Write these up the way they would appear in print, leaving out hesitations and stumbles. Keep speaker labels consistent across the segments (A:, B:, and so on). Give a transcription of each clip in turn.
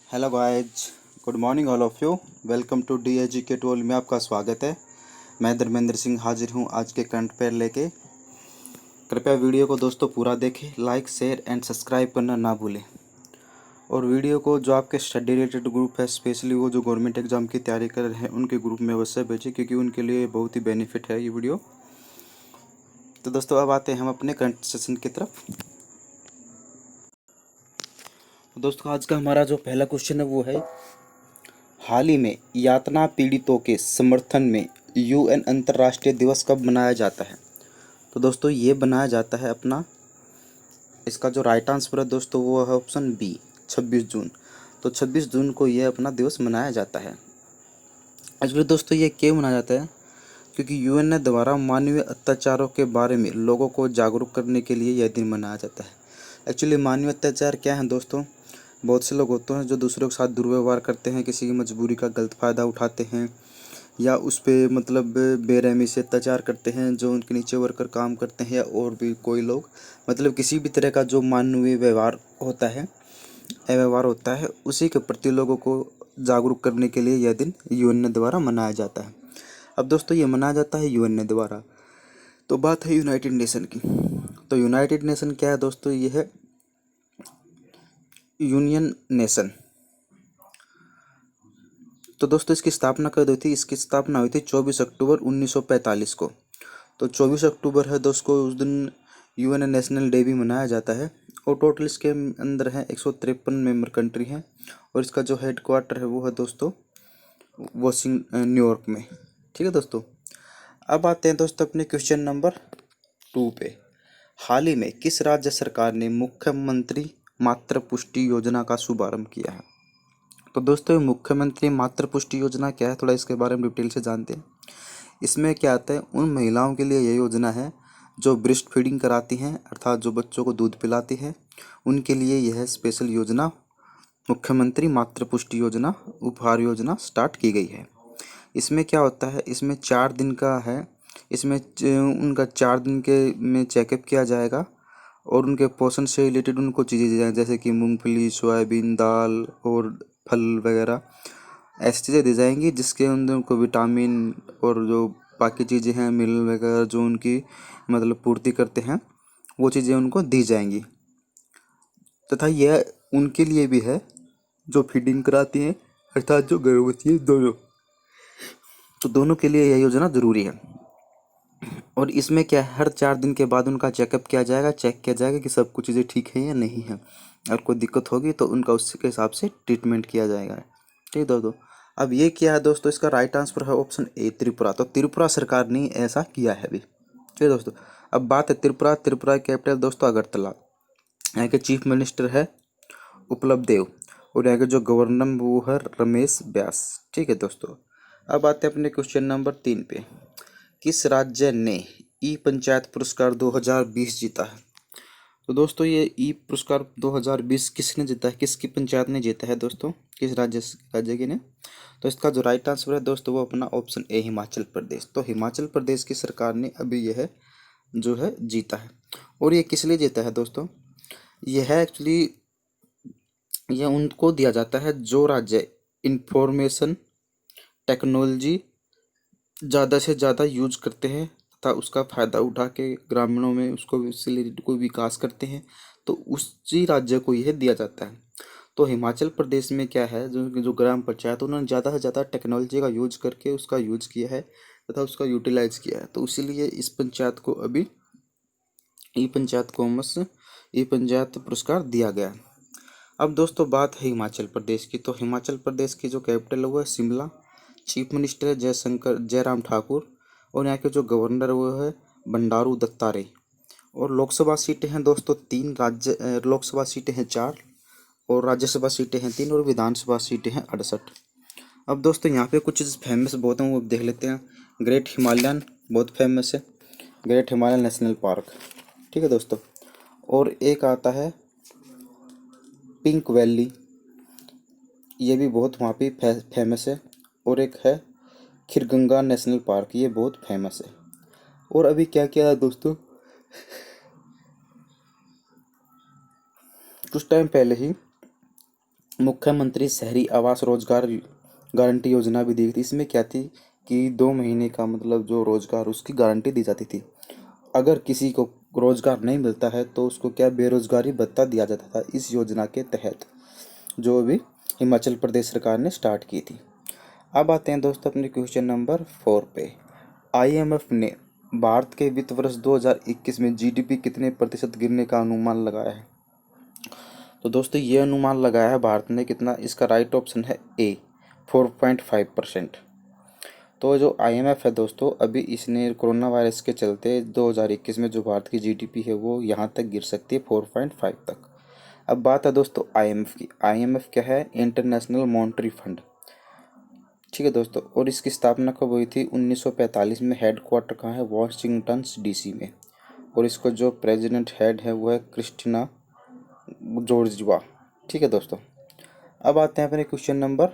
A: Hello guys, good morning all of you. Welcome to the educate world में आपका स्वागत है। मैं धर्मेंद्र सिंह हाजिर हूँ आज के करंट अफेयर लेके। कृपया वीडियो को दोस्तों पूरा देखें, लाइक शेयर एंड सब्सक्राइब करना ना भूलें। और वीडियो को जो आपके स्टडी रिलेटेड ग्रुप है, स्पेशली वो जो गवर्नमेंट एग्जाम की तैयारी कर रहे हैं उनके ग्रुप में अवश्य भेजें, क्योंकि उनके लिए बहुत ही बेनिफिट है ये वीडियो। तो दोस्तों अब आते हैं हम अपने करंट सेशन की तरफ। दोस्तों आज का हमारा जो पहला क्वेश्चन है वो है, हाल ही में यातना पीड़ितों के समर्थन में यूएन अंतर्राष्ट्रीय दिवस कब मनाया जाता है। तो दोस्तों ये बनाया जाता है अपना, इसका जो राइट आंसर है दोस्तों वो है ऑप्शन बी, 26 जून। तो 26 जून को ये अपना दिवस मनाया जाता है। एक्चुअली दोस्तों ये क्यों मनाया जाता है, क्योंकि यूएन ने द्वारा मानवीय अत्याचारों के बारे में लोगों को जागरूक करने के लिए यह दिन मनाया जाता है। एक्चुअली मानवीय अत्याचार क्या है दोस्तों, बहुत से लोग होते हैं जो दूसरों के साथ दुर्व्यवहार करते हैं, किसी की मजबूरी का गलत फ़ायदा उठाते हैं, या उस पर मतलब बेरहमी से अत्याचार करते हैं, जो उनके नीचे वर्कर काम करते हैं, या और भी कोई लोग, मतलब किसी भी तरह का जो मानवीय व्यवहार होता है, अव्यवहार होता है, उसी के प्रति लोगों को जागरूक करने के लिए यह दिन यूएन द्वारा मनाया जाता है। अब दोस्तों ये मनाया जाता है यूएन द्वारा। तो बात है यूनाइटेड नेशन की। तो यूनाइटेड नेशन क्या है दोस्तों, ये है यूनियन नेशन। तो दोस्तों इसकी स्थापना कब हुई थी, इसकी स्थापना हुई थी 24 अक्टूबर 1945 को। तो 24 अक्टूबर है दोस्तों, उस दिन यूएन नेशनल डे भी मनाया जाता है। और टोटल इसके अंदर है 153 मेंबर कंट्री हैं, और इसका जो हेड क्वार्टर है वो है दोस्तों न्यूयॉर्क में। ठीक है दोस्तों। अब आते हैं दोस्तों अपने क्वेश्चन नंबर 2 पे। हाल ही में किस राज्य सरकार ने मुख्यमंत्री मातृ पुष्टि योजना का शुभारंभ किया है। तो दोस्तों मुख्यमंत्री मातृ पुष्टि योजना क्या है, थोड़ा इसके बारे में डिटेल से जानते हैं। इसमें क्या आता है, उन महिलाओं के लिए यह योजना है जो ब्रेस्ट फीडिंग कराती हैं, अर्थात जो बच्चों को दूध पिलाती हैं, उनके लिए यह स्पेशल योजना मुख्यमंत्री मातृ पुष्टि योजना उपहार योजना स्टार्ट की गई है। इसमें क्या होता है, इसमें 4 दिन का है, इसमें उनका 4 दिन के में चेकअप किया जाएगा, और उनके पोषण से रिलेटेड उनको चीज़ें दी जाएंगी, जैसे कि मूंगफली, सोयाबीन, दाल और फल वगैरह ऐसी चीज़ें दी जाएंगी, जिसके अंदर उनको विटामिन और जो बाकी चीज़ें हैं, मिनरल वगैरह जो उनकी मतलब पूर्ति करते हैं, वो चीज़ें उनको दी जाएंगी। तथा यह उनके लिए भी है जो फीडिंग कराती हैं, अर्थात जो गर्भवती है, दोनों। तो दोनों के लिए यह योजना ज़रूरी है। और इसमें क्या है, हर 4 दिन के बाद उनका चेकअप किया जाएगा, चेक किया जाएगा कि सब कुछ चीज़ें ठीक है या नहीं है। अगर कोई दिक्कत होगी तो उनका उसके हिसाब से ट्रीटमेंट किया जाएगा। ठीक है दोस्तों। अब ये क्या है दोस्तों, इसका राइट आंसर है ऑप्शन ए, त्रिपुरा। तो त्रिपुरा सरकार ने ऐसा किया है अभी। ठीक है दोस्तों। अब बात है त्रिपुरा। त्रिपुरा की कैपिटल दोस्तों अगरतला। यहाँ के चीफ मिनिस्टर है उपलब्ध देव, और यहाँ के जो गवर्नर वो है रमेश व्यास। ठीक है दोस्तों। अब आते हैं अपने क्वेश्चन नंबर 3 पे। किस राज्य ने ई पंचायत पुरस्कार 2020 जीता है। तो दोस्तों ये ई पुरस्कार 2020 किसने जीता है, किसकी पंचायत ने जीता है दोस्तों, किस राज्य की ने। तो इसका जो राइट आंसर है दोस्तों वो अपना ऑप्शन ए, हिमाचल प्रदेश। तो हिमाचल प्रदेश की सरकार ने अभी यह जो है जीता है। और ये किस लिए जीता है दोस्तों, यह है एक्चुअली यह उनको दिया जाता है जो राज्य इंफॉर्मेशन टेक्नोलॉजी ज़्यादा से ज़्यादा यूज करते हैं तथा उसका फ़ायदा उठा के ग्रामीणों में उसको उससे रिलेटेड कोई विकास करते हैं, तो उसी राज्य को यह दिया जाता है। तो हिमाचल प्रदेश में क्या है, जो जो ग्राम पंचायत, उन्होंने ज़्यादा से ज़्यादा टेक्नोलॉजी का यूज करके उसका यूज किया है तथा उसका यूटिलाइज किया है, तो इसीलिए इस पंचायत को अभी ई पंचायत पुरस्कार दिया गया है। अब दोस्तों बात है हिमाचल प्रदेश की। तो हिमाचल प्रदेश की जो कैपिटल है वो है शिमला। चीफ मिनिस्टर है जयराम ठाकुर, और यहाँ के जो गवर्नर वो है बंडारू दत्तात्रेय। और लोकसभा सीटें हैं दोस्तों 3, राज्य लोकसभा सीटें हैं 4, और राज्यसभा सीटें हैं 3, और विधानसभा सीटें हैं 68। अब दोस्तों यहाँ पे कुछ चीज़ फेमस बहुत हैं वो देख लेते हैं। ग्रेट हिमालयन बहुत फेमस है, ग्रेट हिमालयन नेशनल पार्क। ठीक है दोस्तों। और एक आता है पिंक वैली, ये भी बहुत वहाँ पे फेमस है। और एक है खीरगंगा नेशनल पार्क, ये बहुत फेमस है। और अभी क्या क्या है दोस्तों, कुछ टाइम पहले ही मुख्यमंत्री शहरी आवास रोजगार गारंटी योजना भी दी थी। इसमें क्या थी कि 2 महीने का मतलब जो रोजगार उसकी गारंटी दी जाती थी। अगर किसी को रोजगार नहीं मिलता है तो उसको क्या बेरोजगारी भत्ता दिया जाता था इस योजना के तहत, जो अभी हिमाचल प्रदेश सरकार ने स्टार्ट की थी। अब आते हैं दोस्तों अपने क्वेश्चन नंबर 4 पे। आईएमएफ ने भारत के वित्त वर्ष 2021 में जीडीपी कितने प्रतिशत गिरने का अनुमान लगाया है? तो दोस्तों ये अनुमान लगाया है भारत ने कितना, इसका राइट ऑप्शन है ए 4.5%। तो जो आईएमएफ है दोस्तों, अभी इसने कोरोना वायरस के चलते 2021 में जो भारत की जीडीपी है वो यहाँ तक गिर सकती है 4.5 तक। अब बात है दोस्तों आईएमएफ की। आईएमएफ क्या है? International monetary fund. ठीक है दोस्तों, और इसकी स्थापना कब हुई थी? 1945 में। हेडक्वार्टर कहाँ है? वॉशिंगटन डीसी में। और इसको जो प्रेसिडेंट हेड है वो है क्रिस्टिना जॉर्जिवा। ठीक है दोस्तों, अब आते हैं अपने क्वेश्चन नंबर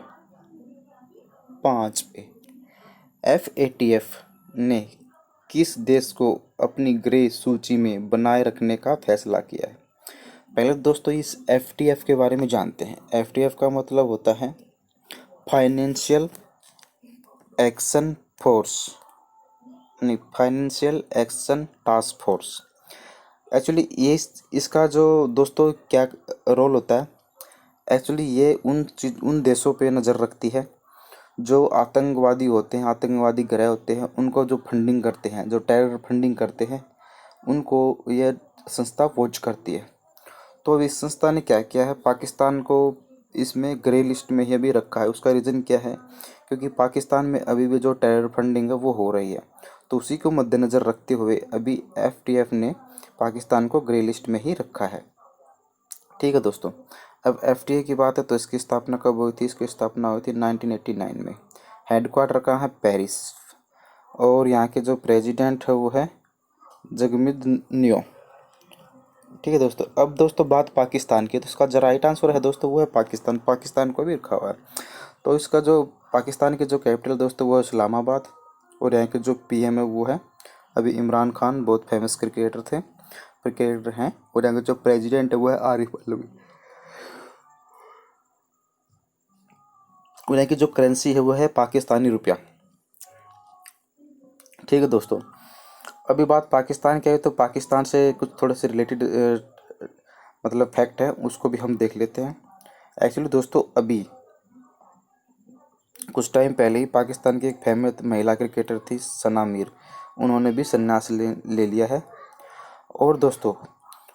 A: 5 पे। एफएटीएफ ने किस देश को अपनी ग्रे सूची में बनाए रखने का फैसला किया है? पहले दोस्तों इस एफटीएफ के बारे में जानते हैं। एफटीएफ का मतलब होता है फाइनेंशियल एक्शन फोर्स, नहीं financial action task force. Actually ये इसका जो दोस्तों क्या रोल होता है, एक्चुअली ये उन देशों पे नज़र रखती है जो आतंकवादी होते हैं, आतंकवादी ग्रह होते हैं, उनको जो फंडिंग करते हैं, जो टेरर फंडिंग करते हैं, उनको यह संस्था वॉच करती है। तो अब इस संस्था ने क्या किया है, पाकिस्तान को इसमें ग्रे लिस्ट में ही अभी रखा है। उसका रीज़न क्या है? क्योंकि पाकिस्तान में अभी भी जो टेरर फंडिंग है वो हो रही है, तो उसी को मद्देनज़र रखते हुए अभी एफटीएफ ने पाकिस्तान को ग्रे लिस्ट में ही रखा है। ठीक है दोस्तों, अब एफटीए की बात है तो इसकी स्थापना कब हुई थी? इसकी स्थापना हुई थी 1989 में। हेडक्वार्टर कहाँ है? पेरिस। और यहाँ के जो प्रेसिडेंट है वो है जगमिद नियो। ठीक है दोस्तों, अब दोस्तों बात पाकिस्तान की, तो इसका जो राइट आंसर है दोस्तों वो है पाकिस्तान। पाकिस्तान को भी रखा हुआ है। तो इसका जो पाकिस्तान की जो कैपिटल दोस्तों वो है इस्लामाबाद। और यहाँ के जो पीएम है वो है अभी इमरान खान, बहुत फेमस क्रिकेटर हैं। और यहाँ के जो प्रेसिडेंट है वो है आरिफ अलवी। और यहाँ की जो करेंसी है वो है पाकिस्तानी रुपया। ठीक है दोस्तों, अभी बात पाकिस्तान की है तो पाकिस्तान से कुछ थोड़े से रिलेटेड मतलब फैक्ट है, उसको भी हम देख लेते हैं। एक्चुअली दोस्तों अभी कुछ टाइम पहले ही पाकिस्तान की एक फेमस महिला क्रिकेटर थी सना मीर, उन्होंने भी संन्यास ले लिया है। और दोस्तों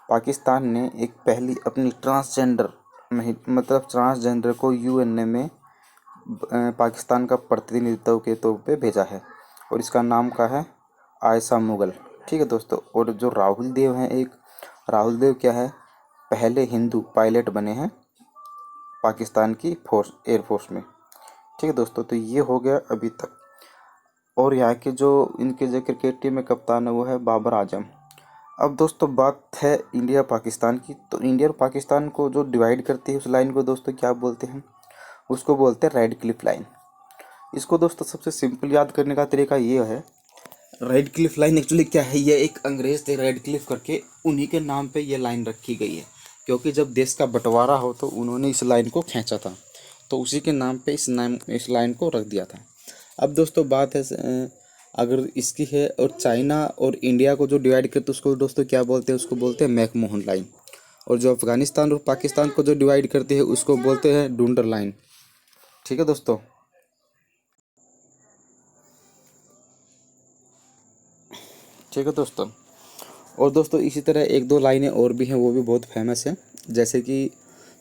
A: पाकिस्तान ने एक पहली अपनी ट्रांसजेंडर मतलब ट्रांसजेंडर को यूएनए में पाकिस्तान का प्रतिनिधित्व के तौर पे भेजा है, और इसका नाम का है आयशा मुगल। ठीक है दोस्तों, और जो राहुल देव हैं, एक राहुल देव क्या है, पहले हिंदू पायलट बने हैं पाकिस्तान की एयरफोर्स में। ठीक है दोस्तों, तो ये हो गया अभी तक। और यहाँ के जो इनके जो क्रिकेट टीम में कप्तान है वो है बाबर आजम। अब दोस्तों बात है इंडिया पाकिस्तान की। तो इंडिया और पाकिस्तान को जो डिवाइड करती है उस लाइन को दोस्तों क्या बोलते हैं? उसको बोलते हैं रेड क्लिफ लाइन। इसको दोस्तों सबसे सिंपल याद करने का तरीका ये है, रेड क्लिफ लाइन एक्चुअली क्या है, ये एक अंग्रेज थे रेड क्लिफ करके, उन्हीं के नाम पे ये लाइन रखी गई है। क्योंकि जब देश का बंटवारा हो तो उन्होंने इस लाइन को खींचा था, तो उसी के नाम पे इस लाइन को रख दिया था। अब दोस्तों बात है अगर इसकी है, और चाइना और इंडिया को जो डिवाइड करते उसको दोस्तों क्या बोलते हैं? उसको बोलते हैं मैकमोहन लाइन। और जो अफगानिस्तान और पाकिस्तान को जो डिवाइड करते हैं उसको बोलते हैं डुंडर लाइन। ठीक है दोस्तों, ठीक है दोस्तों। और दोस्तों इसी तरह एक दो लाइनें और भी हैं, वो भी बहुत फेमस हैं। जैसे कि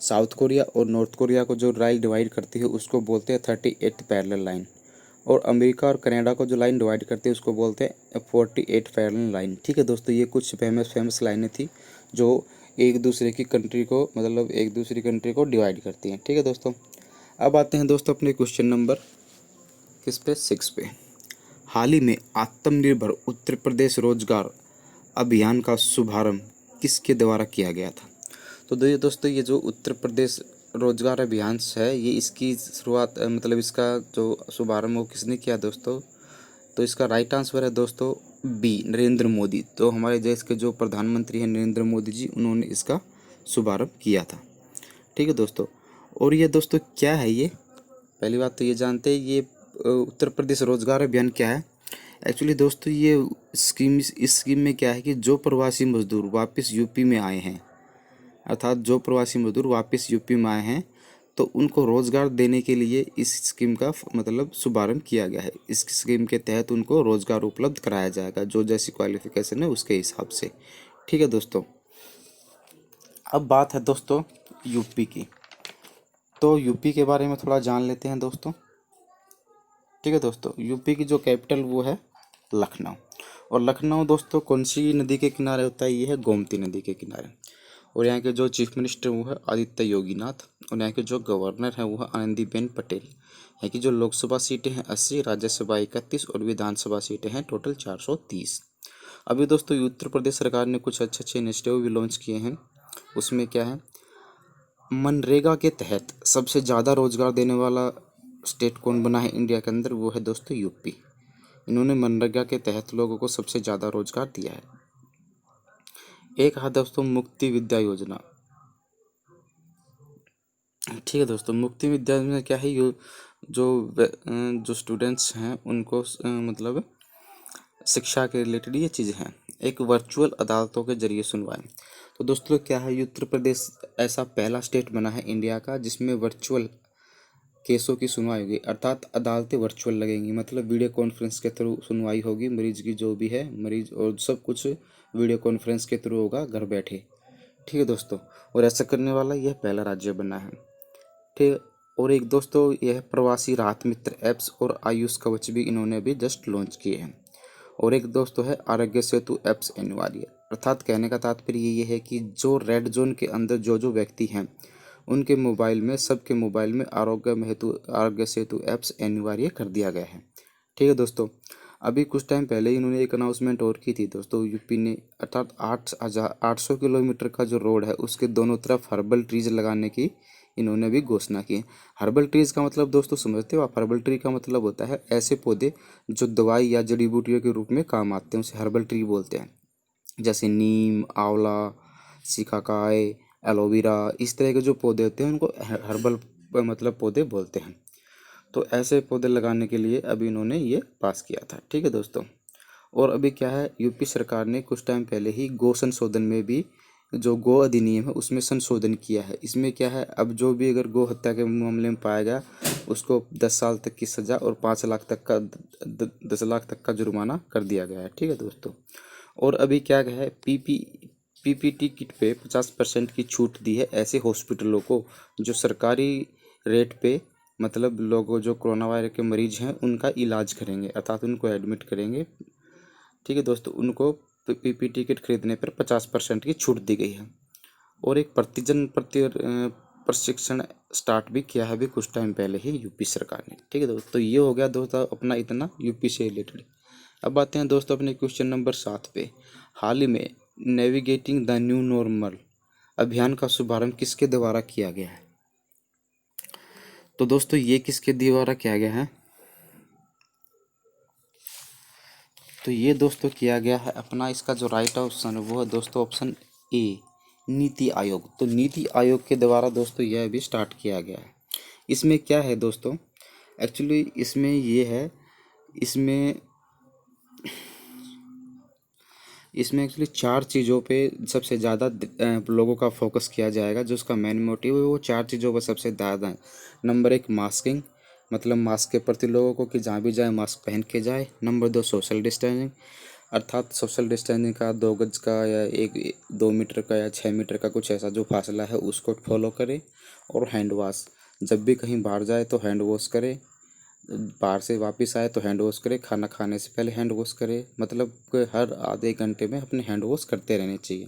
A: साउथ कोरिया और नॉर्थ कोरिया को जो लाइन डिवाइड करती है उसको बोलते हैं 38th पैरेलल लाइन। और अमेरिका और कनाडा को जो लाइन डिवाइड करती है उसको बोलते हैं 48 पैरेलल लाइन। ठीक है दोस्तों, ये कुछ फेमस लाइनें थी जो एक दूसरे की कंट्री को मतलब एक दूसरी कंट्री को डिवाइड करती हैं। ठीक है दोस्तों, अब आते हैं दोस्तों अपने क्वेश्चन नंबर किस पे 6 पे। हाल ही में आत्मनिर्भर उत्तर प्रदेश रोजगार अभियान का शुभारंभ किसके द्वारा किया गया था? तो ये दोस्तों ये जो उत्तर प्रदेश रोजगार अभियान है, ये इसकी शुरुआत मतलब इसका जो शुभारंभ वो किसने किया दोस्तों? तो इसका राइट आंसर है दोस्तों बी, नरेंद्र मोदी। तो हमारे देश के जो प्रधानमंत्री हैं नरेंद्र मोदी जी, उन्होंने इसका शुभारंभ किया था। ठीक है दोस्तों, और ये दोस्तों क्या है ये, पहली बात तो ये जानते हैं ये उत्तर प्रदेश रोजगार अभियान क्या है। एक्चुअली दोस्तों ये स्कीम, इस स्कीम में क्या है कि जो प्रवासी मजदूर वापस यूपी में आए हैं, अर्थात जो प्रवासी मजदूर वापस यूपी में आए हैं तो उनको रोजगार देने के लिए इस स्कीम का मतलब शुभारंभ किया गया है। इस स्कीम के तहत उनको रोजगार उपलब्ध कराया जाएगा, जो जैसी क्वालिफिकेशन है उसके हिसाब से। ठीक है दोस्तों, अब बात है दोस्तों यूपी की, तो यूपी के बारे में थोड़ा जान लेते हैं दोस्तों। ठीक है दोस्तों, यूपी की जो कैपिटल वो है लखनऊ। और लखनऊ दोस्तों कौन सी नदी के किनारे होता है, ये है गोमती नदी के किनारे। और यहाँ के जो चीफ मिनिस्टर वो है आदित्य योगीनाथ, और यहाँ के जो गवर्नर हैं वो है आनंदीबेन पटेल। यहाँ की जो लोकसभा सीटें हैं 80, राज्यसभा 31 और विधानसभा सीटें हैं टोटल 430। अभी दोस्तों उत्तर प्रदेश सरकार ने कुछ अच्छे अच्छे इनिशिएटिव भी लॉन्च किए हैं। उसमें क्या है, मनरेगा के तहत सबसे ज़्यादा रोजगार देने वाला स्टेट कौन बना है इंडिया के अंदर, वो है दोस्तों यूपी। इन्होंने मनरेगा के तहत लोगों को सबसे ज़्यादा रोजगार दिया है। एक है दोस्तों मुक्ति विद्या योजना। ठीक है दोस्तों, मुक्ति विद्या में क्या है, जो स्टूडेंट्स हैं उनको मतलब शिक्षा के रिलेटेड ये चीज़ है। एक वर्चुअल अदालतों के जरिए सुनवाई। तो दोस्तों क्या है, उत्तर प्रदेश ऐसा पहला स्टेट बना है इंडिया का जिसमें वर्चुअल केसों की सुनवाई होगी, अर्थात अदालतें वर्चुअल लगेंगी, मतलब वीडियो कॉन्फ्रेंस के थ्रू सुनवाई होगी मरीज की, जो भी है मरीज, और सब कुछ वीडियो कॉन्फ्रेंस के थ्रू होगा घर बैठे। ठीक है दोस्तों, और ऐसा करने वाला यह पहला राज्य बना है। ठीक। और एक दोस्तों यह प्रवासी राहत मित्र ऐप्स और आयुष कवच भी इन्होंने अभी जस्ट लॉन्च किए हैं। और एक दोस्तों है आरोग्य सेतु ऐप्स अनिवार्य, अर्थात कहने का तात्पर्य ये है कि जो रेड जोन के अंदर जो जो व्यक्ति हैं उनके मोबाइल में, सबके मोबाइल में आरोग्य सेतु ऐप्स अनिवार्य कर दिया गया है। ठीक है दोस्तों, अभी कुछ टाइम पहले ही इन्होंने एक अनाउंसमेंट और की थी दोस्तों यूपी ने, अर्थात 800 किलोमीटर का जो रोड है उसके दोनों तरफ हर्बल ट्रीज लगाने की इन्होंने भी घोषणा की। हर्बल ट्रीज का मतलब दोस्तों समझते हो आप, हर्बल ट्री का मतलब होता है ऐसे पौधे जो दवाई या जड़ी बूटियों के रूप में काम आते हैं, उसे हर्बल ट्री बोलते हैं। जैसे नीम, आंवला, सिकाकाई, एलोवेरा, इस तरह के जो पौधे होते हैं उनको हर्बल मतलब पौधे बोलते हैं। तो ऐसे पौधे लगाने के लिए अभी इन्होंने ये पास किया था। ठीक है दोस्तों, और अभी क्या है, यूपी सरकार ने कुछ टाइम पहले ही गो संशोधन में भी, जो गो अधिनियम है उसमें संशोधन किया है। इसमें क्या है, अब जो भी अगर गो हत्या के मामले में पाया गया उसको 10 साल तक की सज़ा और 5 लाख तक का 10 लाख तक का जुर्माना कर दिया गया है। ठीक है दोस्तों, और अभी क्या है, पीपीटी किट पे 50% की छूट दी है ऐसे हॉस्पिटलों को जो सरकारी रेट पे, मतलब लोगों जो कोरोना वायरस के मरीज हैं उनका इलाज करेंगे, अर्थात उनको एडमिट करेंगे। ठीक है दोस्तों, उनको पीपीटी किट खरीदने पर 50% की छूट दी गई है। और एक प्रशिक्षण स्टार्ट भी किया है अभी कुछ टाइम पहले ही यूपी सरकार ने। ठीक है दोस्तों, ये हो गया दोस्तों अपना इतना यूपी से रिलेटेड। अब आते हैं दोस्तों अपने क्वेश्चन नंबर 7 पे। हाल ही में नेविगेटिंग द न्यू नॉर्मल अभियान का शुभारंभ किसके द्वारा किया गया है। तो दोस्तों ये किसके द्वारा किया गया है, तो ये दोस्तों किया गया है अपना, इसका जो राइट ऑप्शन है वो है दोस्तों ऑप्शन ए, नीति आयोग। तो नीति आयोग के द्वारा दोस्तों यह अभी स्टार्ट किया गया है। इसमें क्या है दोस्तों, एक्चुअली इसमें ये है, इसमें एक्चुअली 4 चीज़ों पे सबसे ज़्यादा लोगों का फोकस किया जाएगा। जो उसका मेन मोटिव है वो 4 चीज़ों पर सबसे ज़्यादा है। नंबर 1 मास्किंग, मतलब मास्क के प्रति लोगों को कि जहाँ भी जाए मास्क पहन के जाए। नंबर 2 सोशल डिस्टेंसिंग, अर्थात सोशल डिस्टेंसिंग का 2 गज का या 2 मीटर का या 6 मीटर का कुछ ऐसा जो फासला है उसको फॉलो करे। और हैंड वॉश, जब भी कहीं बाहर जाए तो हैंड वॉश करे, बाहर से वापस आए तो हैंड वॉश करे, खाना खाने से पहले हैंड वॉश करे, मतलब कि हर आधे घंटे में अपने हैंड वॉश करते रहने चाहिए।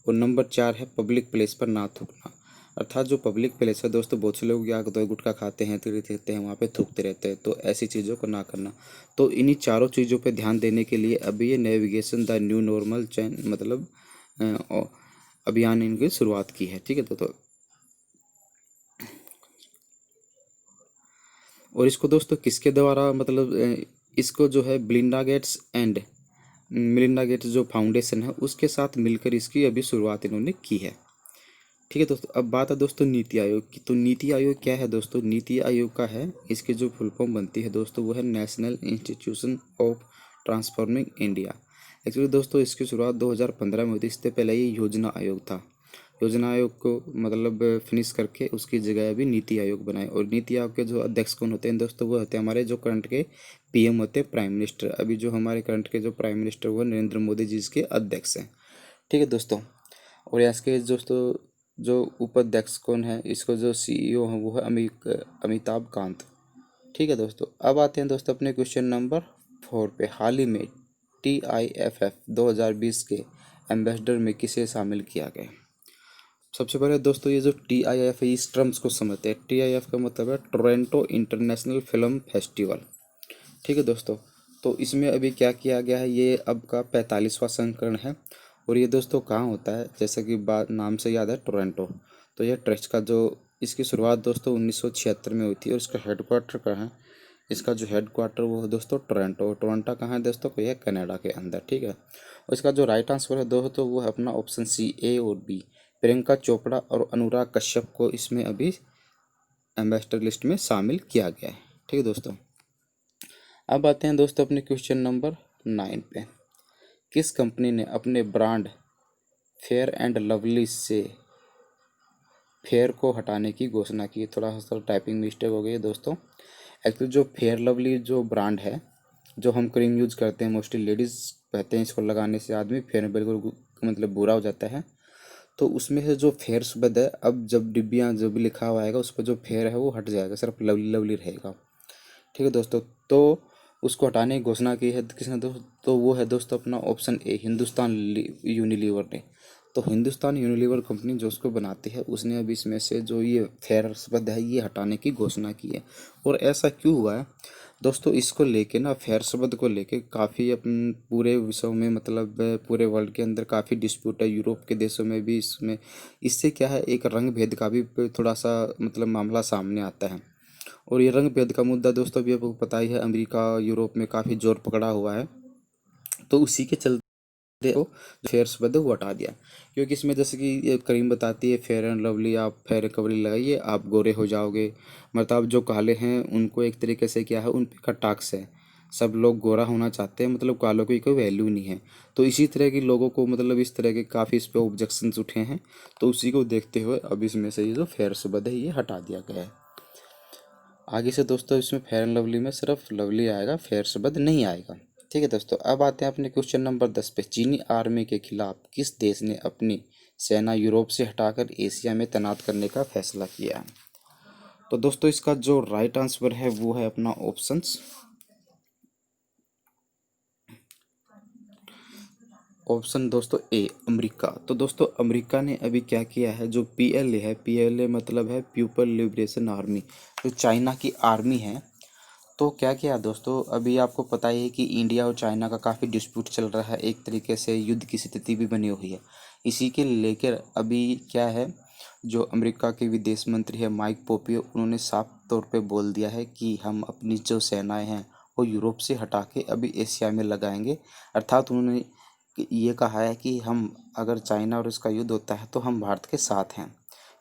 A: और नंबर 4 है पब्लिक प्लेस पर ना थूकना, अर्थात जो पब्लिक प्लेस है दोस्तों, बहुत से लोग या दो गुटखा खाते हैं, रहते हैं वहाँ पे थूकते रहते हैं, तो ऐसी चीज़ों को ना करना। तो इन्हीं चारों चीज़ों पे ध्यान देने के लिए अभी ये नेविगेशन द न्यू नॉर्मल चैन मतलब अभियान इनकी शुरुआत की है। ठीक है तो और इसको दोस्तों किसके द्वारा, मतलब इसको जो है ब्लिंडा गेट्स एंड मिलिंडा गेट्स जो फाउंडेशन है उसके साथ मिलकर इसकी अभी शुरुआत इन्होंने की है। ठीक है दोस्तों, अब बात है दोस्तों नीति आयोग की। तो नीति आयोग क्या है दोस्तों? नीति आयोग का है, इसकी जो फुल फॉर्म बनती है दोस्तों वो है national institution of transforming India. Actually दोस्तों इसकी शुरुआत 2015 में हुई थी। इससे पहले ये योजना आयोग था। योजना आयोग को मतलब फिनिश करके उसकी जगह अभी नीति आयोग बनाए। और नीति आयोग के जो अध्यक्ष कौन होते हैं दोस्तों? वो होते हैं हमारे जो करंट के पीएम होते हैं, प्राइम मिनिस्टर। अभी जो हमारे करंट के जो प्राइम मिनिस्टर वो नरेंद्र मोदी जी इसके अध्यक्ष हैं। ठीक है दोस्तों, और इसके दोस्तों जो उपाध्यक्ष कौन है, इसको जो सीईओ है वो है अमिताभ कांत। ठीक है दोस्तों, अब आते हैं दोस्तों अपने क्वेश्चन नंबर 4 पे। हाल ही में TIFF 2020 के एम्बेसडर में किसे शामिल किया गया? सबसे पहले दोस्तों ये जो TIF है इस टर्म्स को समझते हैं। TIF का मतलब है टोरंटो इंटरनेशनल फिल्म फेस्टिवल। ठीक है दोस्तों, तो इसमें अभी क्या किया गया है, ये अब का 45वां संस्करण है। और ये दोस्तों कहाँ होता है? जैसे कि बात नाम से याद है टोरंटो, तो ये ट्रस्ट का जो इसकी शुरुआत दोस्तों 1976 में हुई थी। और इसका हेडक्वार्टर कहाँ है? इसका जो हेडक्वार्टर वो है दोस्तों टोरंटो। टोरंटो कहाँ है दोस्तों? को ये कनाडा के अंदर। ठीक है, और इसका जो राइट आंसर है दोस्तों वो है अपना ऑप्शन सी, ए और बी। प्रियंका चोपड़ा और अनुराग कश्यप को इसमें अभी एम्बेसडर लिस्ट में शामिल किया गया है। ठीक है दोस्तों, अब आते हैं दोस्तों अपने क्वेश्चन नंबर 9 पे। किस कंपनी ने अपने ब्रांड फेयर एंड लवली से फेयर को हटाने की घोषणा की? थोड़ा सा टाइपिंग मिस्टेक हो गई है दोस्तों। एक्चुअली जो फेयर लवली जो ब्रांड है, जो हम क्रीम यूज करते हैं, मोस्टली लेडीज़ कहते हैं इसको लगाने से आदमी फेयर बिल्कुल मतलब बुरा हो जाता है। तो उसमें से जो फेयर शब्द है, अब जब डिब्बियाँ जो भी लिखा हुआ आएगा उस पर जो फेयर है वो हट जाएगा, सिर्फ लवली लवली रहेगा। ठीक है दोस्तों, तो उसको हटाने की घोषणा की है किसने दोस्तों? तो वो है दोस्तों अपना ऑप्शन ए, हिंदुस्तान यूनिलीवर ने। तो हिंदुस्तान यूनिलीवर कंपनी जो उसको बनाती है उसने अभी इसमें से जो ये फेयर शब्द है ये हटाने की घोषणा की है। और ऐसा क्यों हुआ है दोस्तों? इसको लेके ना, फेयर शब्द को लेके काफ़ी अपन पूरे विश्व में मतलब पूरे वर्ल्ड के अंदर काफ़ी डिस्प्यूट है। यूरोप के देशों में भी इसमें इससे क्या है, एक रंग भेद का भी थोड़ा सा मतलब मामला सामने आता है। और ये रंग भेद का मुद्दा दोस्तों भी आपको पता ही है, अमेरिका यूरोप में काफ़ी जोर पकड़ा हुआ है। तो उसी के चलते को फेयर शब्द वो हटा दिया। क्योंकि इसमें जैसे कि ये करीम बताती है फेयर एंड लवली, आप फेयर एंड लवली लगाइए आप गोरे हो जाओगे। मतलब जो काले हैं उनको एक तरीके से क्या है, उन पे कटाक्ष है। सब लोग गोरा होना चाहते हैं, मतलब कालों की कोई वैल्यू नहीं है। तो इसी तरह के लोगों को मतलब इस तरह के काफ़ी इस पर ऑब्जेक्शंस उठे हैं। तो उसी को देखते हुए अब इसमें से ये जो फेयर शब्द है ये हटा दिया गया है। आगे से दोस्तों इसमें फेयर एंड लवली में सिर्फ लवली आएगा, फेयर शब्द नहीं आएगा। ठीक है दोस्तों, अब आते हैं अपने क्वेश्चन नंबर 10 पे। चीनी आर्मी के खिलाफ किस देश ने अपनी सेना यूरोप से हटाकर एशिया में तैनात करने का फैसला किया है? तो दोस्तों इसका जो राइट आंसर है वो है अपना ऑप्शन दोस्तों ए, अमेरिका। तो दोस्तों अमेरिका ने अभी क्या किया है, जो PLA है, PLA मतलब है पीपल लिबरेशन आर्मी, जो चाइना की आर्मी है। तो क्या किया दोस्तों, अभी आपको पता ही है कि इंडिया और चाइना का काफ़ी डिस्प्यूट चल रहा है, एक तरीके से युद्ध की स्थिति भी बनी हुई है। इसी के लेकर अभी क्या है, जो अमेरिका के विदेश मंत्री है माइक पोपियो, उन्होंने साफ तौर पे बोल दिया है कि हम अपनी जो सेनाएं हैं वो यूरोप से हटा के अभी एशिया में लगाएंगे। अर्थात उन्होंने ये कहा है कि हम अगर चाइना और इसका युद्ध होता है तो हम भारत के साथ हैं।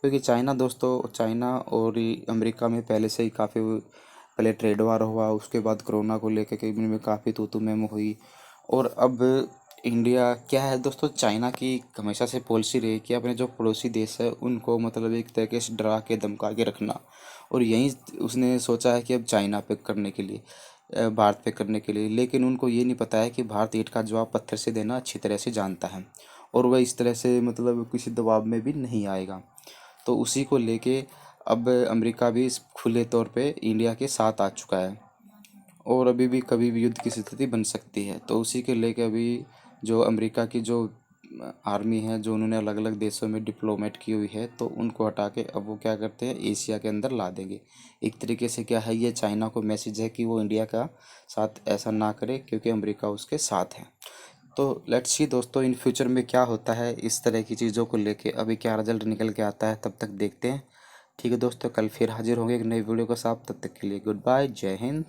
A: क्योंकि चाइना दोस्तों, चाइना और अमेरिका में पहले से ही काफ़ी, पहले ट्रेड वार हुआ, उसके बाद कोरोना को लेकर के में काफ़ी तू मैम हुई। और अब इंडिया क्या है दोस्तों, चाइना की हमेशा से पॉलिसी रही कि अपने जो पड़ोसी देश है उनको मतलब एक तरीके से डरा के धमका के रखना। और यहीं उसने सोचा है कि अब चाइना पे करने के लिए, भारत पे करने के लिए। लेकिन उनको ये नहीं पता है कि भारत ईंट का जवाब पत्थर से देना अच्छी तरह से जानता है। और वह इस तरह से मतलब किसी दबाव में भी नहीं आएगा। तो उसी को लेके अब अमेरिका भी इस खुले तौर पे इंडिया के साथ आ चुका है। और अभी भी कभी भी युद्ध की स्थिति बन सकती है। तो उसी के लेके अभी जो अमेरिका की जो आर्मी है, जो उन्होंने अलग अलग देशों में डिप्लोमेट की हुई है, तो उनको हटा के अब वो क्या करते हैं, एशिया के अंदर ला देंगे। एक तरीके से क्या है, ये चाइना को मैसेज है कि वो इंडिया का साथ ऐसा ना करे, क्योंकि अमेरिका उसके साथ है। तो लेट्स सी दोस्तों इन फ्यूचर में क्या होता है इस तरह की चीज़ों को लेके, अभी क्या रिजल्ट निकल के आता है तब तक देखते हैं। ठीक है दोस्तों, कल फिर हाजिर होंगे एक नई वीडियो के साथ। तब तक के लिए गुड बाय, जय हिंद।